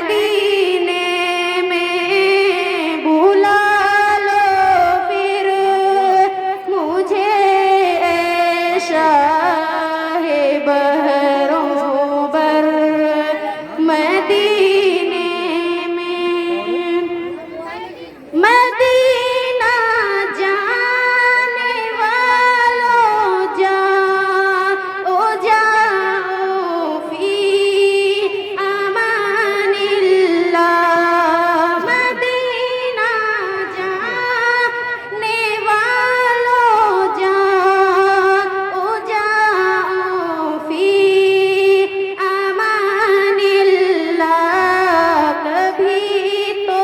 मदीने में बुला लो फिर मुझे शाहे बहरों बर मदीने में मदीना जाने वालों जाओ जाओ फी अमानिल्लाह मदीना जाने वालों जाओ जाओ फी अमानिल्लाह कभी तो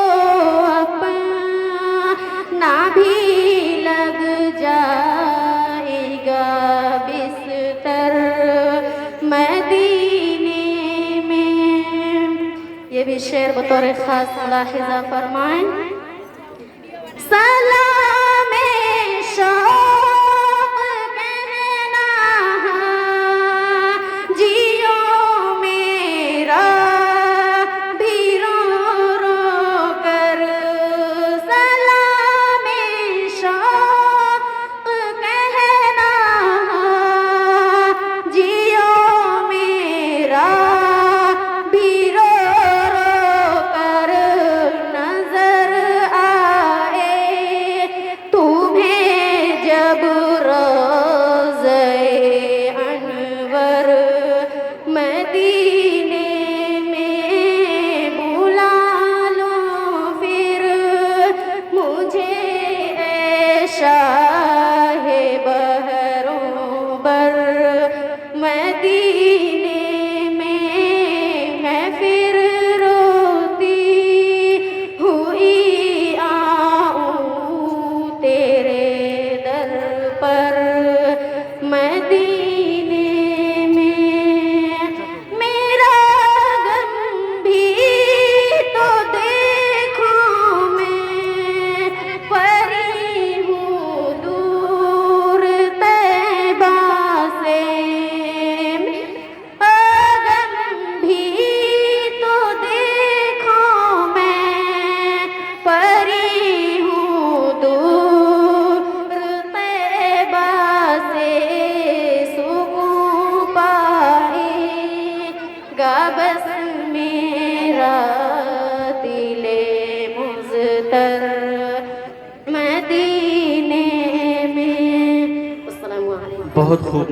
अपना भी लग जाएगा बिस्तर मदीने में। ये भी शेर बतौर खास मुलाहिजा फरमाएं। सलामे शौक़ कहना जियो मेरा भी रो रो कर सलामे शौक़ कहना जियो मेरा भी रो रो कर नजर आए तुम्हें जब रोज़े अनवर मदीने में बुला लो फिर मुझे शाहे बहरों बर मदीने में मैं फिर रोती हुई आऊं तेरे दर पर मदीने में। मेरा गम भी तो देखूं मैं परी हूँ दूर तैबा से गम भी तो देखो मैं परी हूँ दूर तैबा से सुकून पाएगा बस मेरा दिले मुज़्तर मदीने में। अस्सलामु अलैकुम। बहुत खूब।